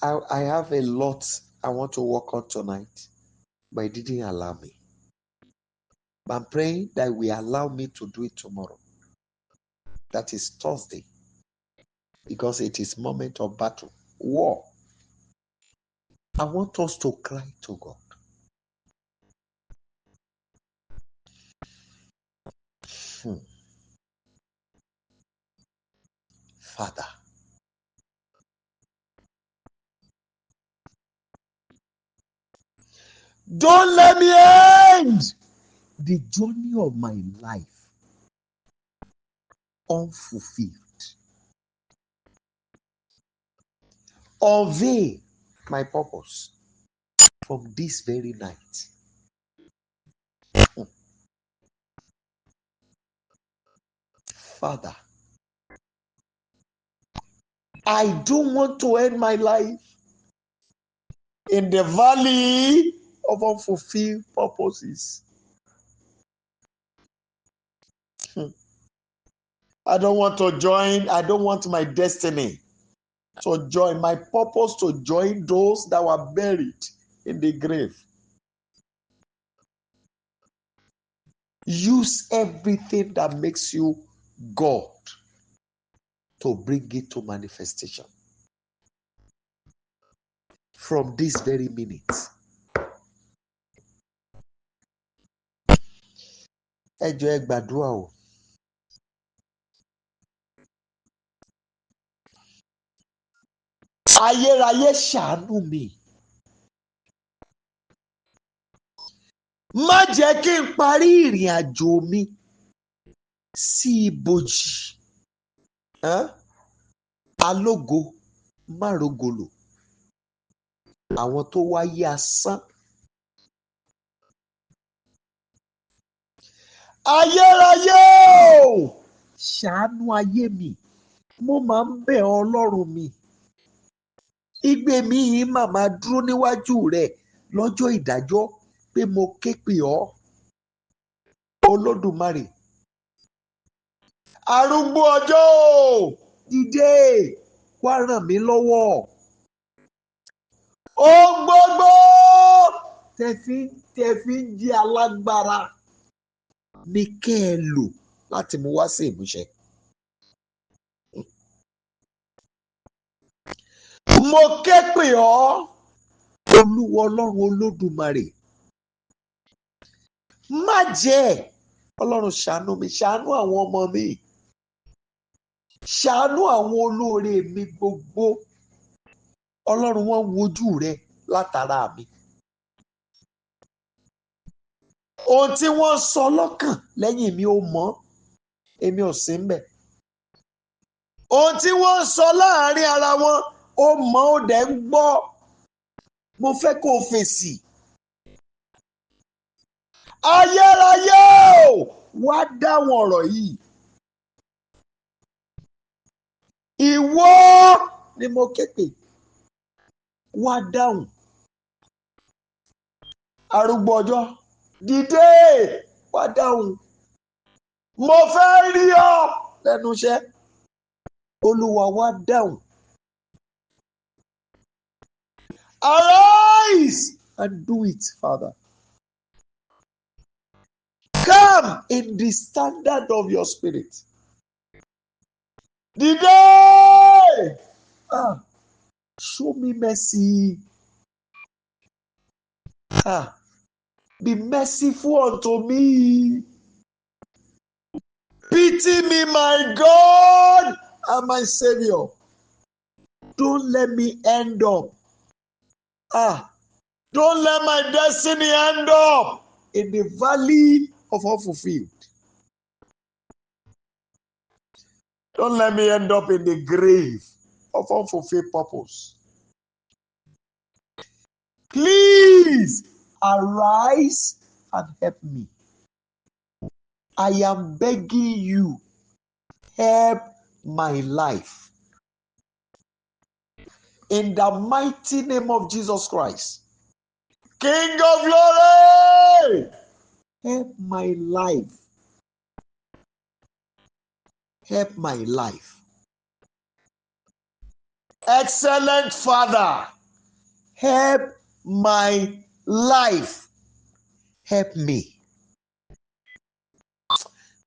I have a lot I want to work on tonight, but it didn't allow me. But I'm praying that we allow me to do it tomorrow. That is Thursday, because it is moment of battle, war. I want us to cry to God. Father, don't let me end the journey of my life unfulfilled. Unveil my purpose from this very night. Father, I don't want to end my life in the valley of unfulfilled purposes. I don't want my destiny to join, my purpose to join those that were buried in the grave. Use everything that makes you God to bring it to manifestation. From this very minute. Ẹ jọ̀ọ́ ẹ gbàdúrà o. Ayérayé ṣàánú mi. Má jẹ́ kí n parí ìrìn àjò mi sí ibojì. Alógo márogolo. Àwọn tó wáyé asán. Ayérayé o, ṣàánú ayé mi. Mo máa ń bẹ̀ ọ́ Ọlọ́run mi. Igbe mi yìí màmá dúró níwájú rẹ̀ lọ́jọ́ ìdájọ́ pé mo ké pè ọ́. Olódùmarè, arúgbó ọjọ́, dìde wá ràn mí lọ́wọ́. Ohun gbogbo tẹ́ fi ń jẹ́ alágbára ní kẹ́ ẹ lò láti mú wá sí ìmúṣẹ. Mo ké pè ọ́, Olúwa Ọlọ́run Olódùmarè. Má jẹ́ Ọlọ́run ṣàánú mi, ṣàánú àwọn ọmọ mi, ṣàánú àwọn olóore mi gbogbo. Ọlọ́run, wọ́n wojú rẹ látara mi. Ohun tí wọ́n sọ lọ́kàn lẹ́yìn mi ò mọ̀, èmi ò sí ńbẹ̀. Ohun tí wọ́n sọ láàrin ara wọn ó mọ̀, ó dẹ̀ ń gbọ́. Mo fẹ́ kó o fèsì. Ayérayé o, wá dáhùn ọ̀rọ̀ yìí. Ìwọ ni mo ké pè, wá dáhùn. Arúgbó ọjọ́, dìde wá dáhùn. Mo fẹ́ rí ọ lẹ́nu iṣẹ́. Olúwa, wá dáhùn. Arise and do it, Father. Come in the standard of your spirit. Dìde! Show me mercy. Be merciful unto me. Pity me, my God and my Savior. Don't let me end up. Don't let my destiny end up in the valley of unfulfilled. Don't let me end up in the grave of unfulfilled purpose. Please arise and help me. I am begging you, help my life. In the mighty name of Jesus Christ, King of glory, help my life. Help my life. Excellent Father, help my life. Help me.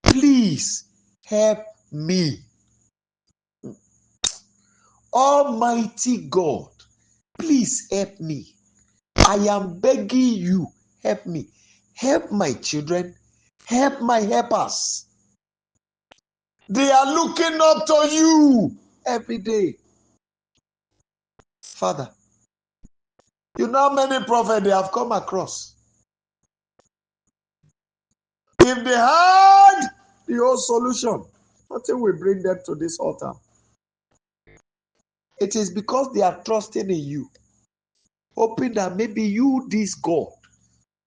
Please help me. Almighty God, please help me. I am begging you, help me. Help my children. Help my helpers. They are looking up to you every day. Father, you know how many prophets they have come across. If they had the whole solution, nothing will bring them to this altar. It is because they are trusting in you, hoping that maybe you, this God,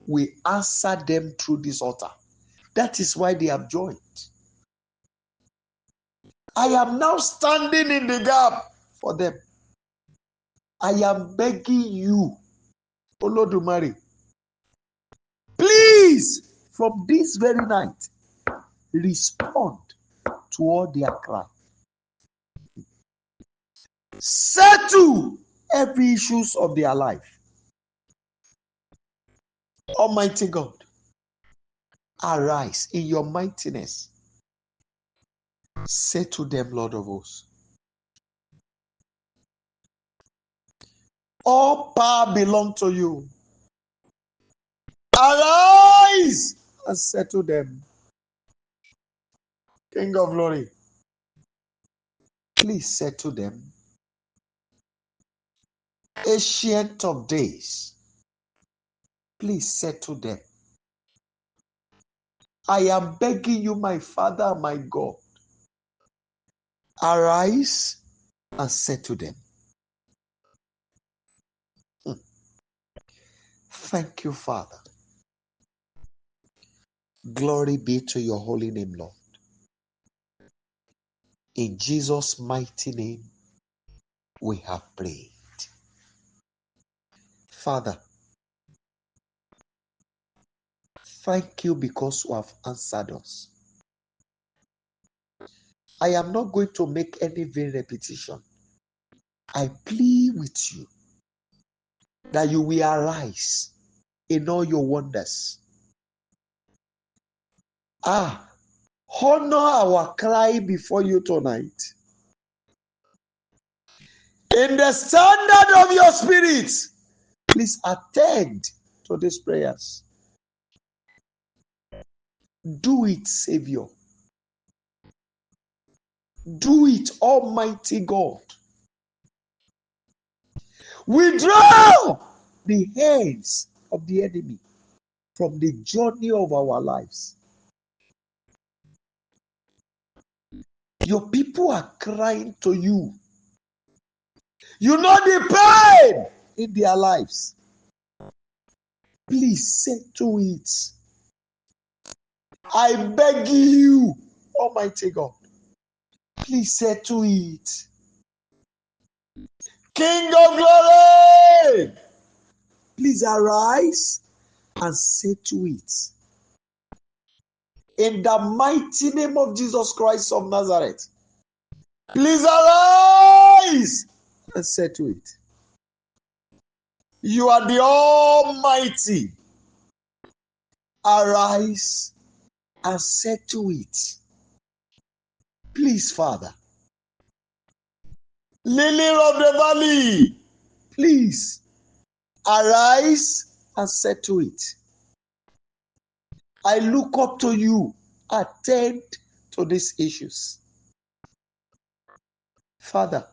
will answer them through this altar. That is why they have joined. I am now standing in the gap for them. I am begging you, Olodumare, please, from this very night, respond to all their cry. Settle every issues of their life. Almighty God, arise in your mightiness. Settle them, Lord of hosts. All power belongs to you. Arise and settle them. King of glory, please settle them. Ancient of days, please settle them. I am begging you, my Father, my God, arise and settle them. Thank you, Father. Glory be to your holy name, Lord. In Jesus' mighty name, we have prayed. Father, thank you because you have answered us. I am not going to make any vain repetition. I plead with you that you will arise in all your wonders. Honor our cry before you tonight. In the standard of your spirit, please attend to these prayers. Do it, Savior. Do it, Almighty God. Withdraw the hands of the enemy from the journey of our lives. Your people are crying to you. You know the pain in their lives. Please settle it. I beg you, Almighty God. Please settle it. King of glory, please arise and settle it. In the mighty name of Jesus Christ of Nazareth, please arise and settle it. You are the Almighty. Arise and settle it. Please, Father. Lily of the valley, please arise and settle it. I look up to you. Attend to these issues. Father,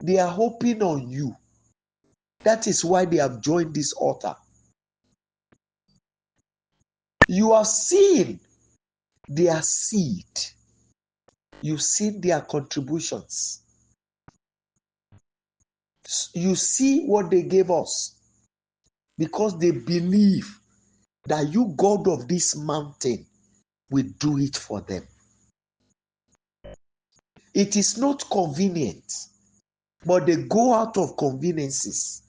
they are hoping on you. That is why they have joined this altar. You have seen their seed. You've seen their contributions. You see what they gave us because they believe that you, God of this mountain, will do it for them. It is not convenient, but they go out of conveniences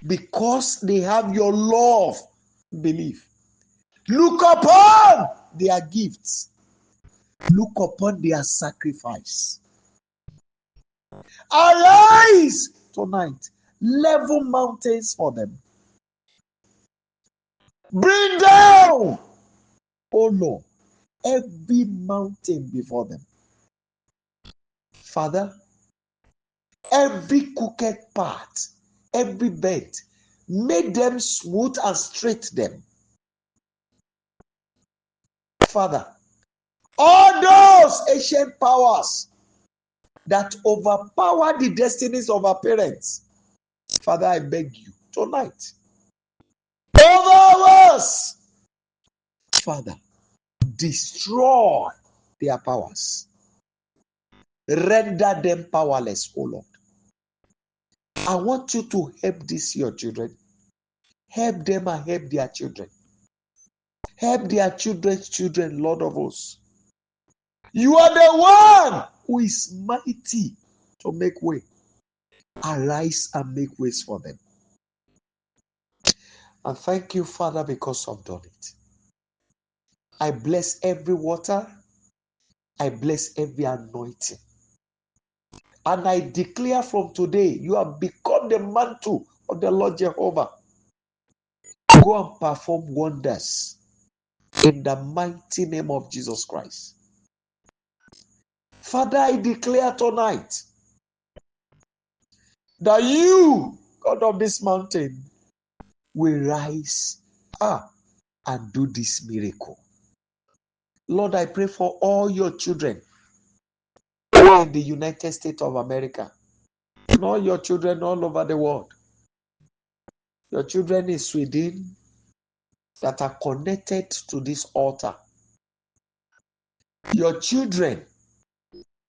because they have your love. Believe. Look upon their gifts. Look upon their sacrifice. Arise tonight. Level mountains for them. Bring down, oh Lord, every mountain before them. Father, every crooked path, every bend, make them smooth and straight them. Father, all those ancient powers that overpower the destinies of our parents, Father, I beg you tonight, over us, Father, destroy their powers. Render them powerless, oh Lord. I want you to help these your children. Help them and help their children. Help their children's children, Lord of hosts. You are the one who is mighty to make way. Arise and make ways for them. And thank you, Father, because I've done it. I bless every water. I bless every anointing. And I declare from today, you have become the mantle of the Lord Jehovah. Go and perform wonders in the mighty name of Jesus Christ. Father, I declare tonight that you, God of this mountain, will rise and do this miracle. Lord, I pray for all your children who are in the United States of America and all your children all over the world. Your children in Sweden that are connected to this altar. Your children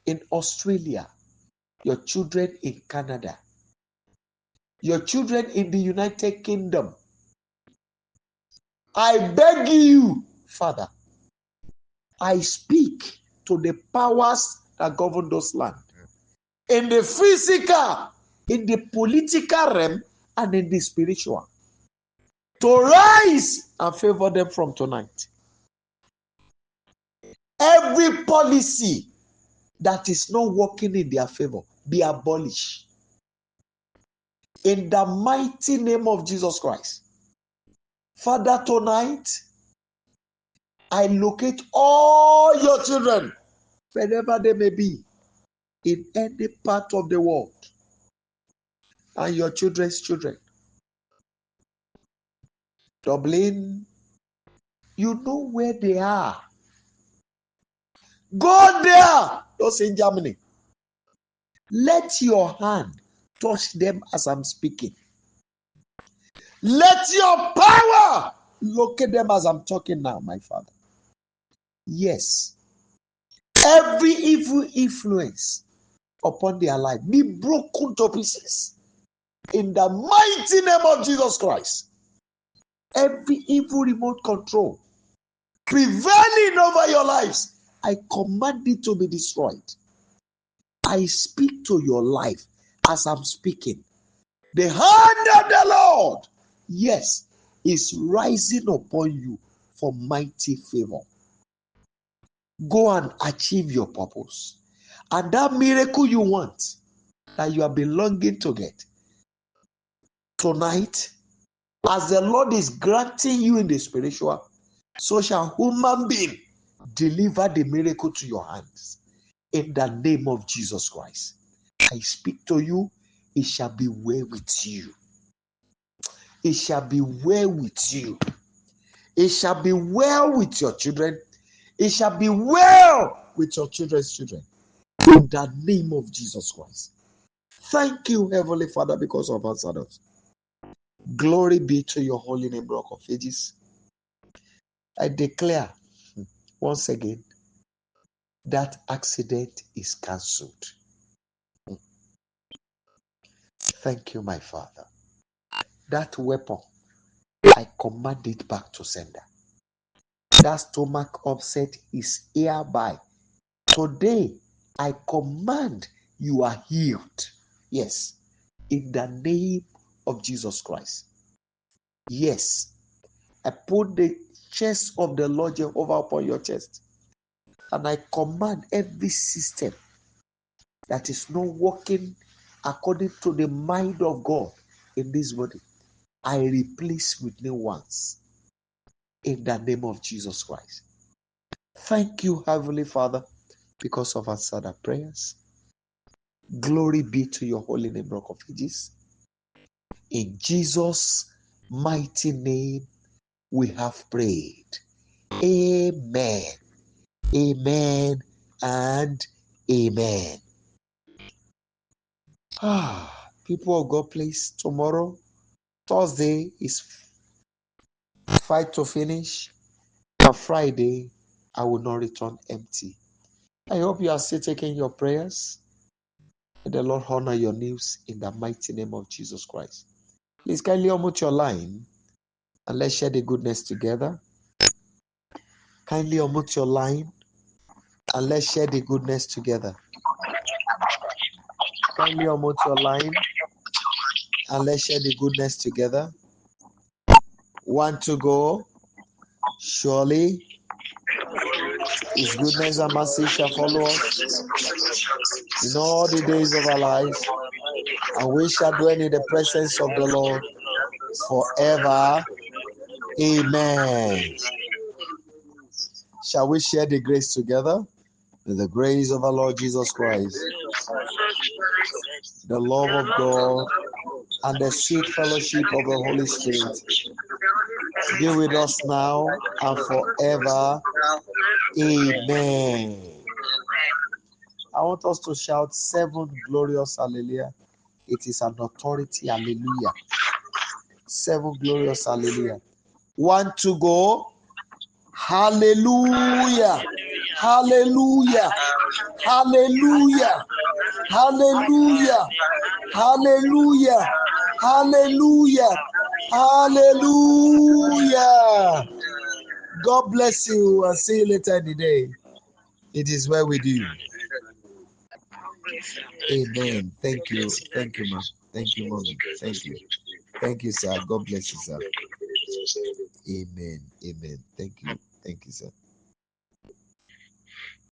in Australia. Your children in Canada. Your children in the United Kingdom. I beg you, Father, I speak to the powers that govern those lands. In the physical, in the political realm, and in the spiritual. To rise and favor them from tonight. Every policy that is not working in their favor be abolished. In the mighty name of Jesus Christ. Father, tonight, I locate all your children, wherever they may be, in any part of the world, and your children's children. Dublin, you know where they are. Go there, those in Germany. Let your hand touch them as I'm speaking. Let your power locate them as I'm talking now, my Father. Yes, every evil influence upon their life be broken to pieces in the mighty name of Jesus Christ. Every evil remote control prevailing over your lives, I command it to be destroyed. I speak to your life as I'm speaking. The hand of the Lord, yes, is rising upon you for mighty favor. Go and achieve your purpose. And that miracle you want, that you have been longing to get, tonight, as the Lord is granting you in the spiritual, so shall human being deliver the miracle to your hands. In the name of Jesus Christ. I speak to you, it shall be well with you. It shall be well with you. It shall be well with your children. It shall be well with your children's children. In the name of Jesus Christ. Thank you, Heavenly Father, because of answered us. Glory be to your holy name, Rock of Ages. I declare once again that accident is cancelled. Thank you, my Father. That weapon, I command it back to sender. That stomach upset is hereby. Today, I command you are healed. Yes, in the name of Jesus Christ. Yes, I put the chest of the Lord Jehovah upon your chest. And I command every system that is not working according to the mind of God in this body, I replace with new ones. In the name of Jesus Christ. Thank you, Heavenly Father, because of answered our prayers. Glory be to your holy name, Rock of Ages. In Jesus' mighty name, we have prayed. Amen. Amen and amen. People of God, please, tomorrow, Thursday, is fight to finish. On Friday, I will not return empty. I hope you are still taking your prayers. May the Lord honor your news in the mighty name of Jesus Christ. Please kindly unmute your line and let's share the goodness together. Kindly unmute your line and let's share the goodness together. Kindly unmute your line and let's share the goodness together. 1 to go. Surely His goodness and mercy shall follow us in all the days of our lives, and we shall dwell in the presence of the Lord forever. Amen. Shall we share the grace together? May the grace of our Lord Jesus Christ, the love of God, and the sweet fellowship of the Holy Spirit be with us now and forever. Amen. I want us to shout 7 glorious hallelujah. It is an authority hallelujah. 7 glorious hallelujah. 1 to go. Hallelujah. Hallelujah. Hallelujah. Hallelujah. Hallelujah. Hallelujah. Hallelujah. God bless you and see you later in the day. It is well with you. Amen. Thank you. Thank you, ma'am. Thank you, mommy. Thank you. Thank you, sir. God bless you, sir. Amen. Amen. Thank you. Thank you, sir.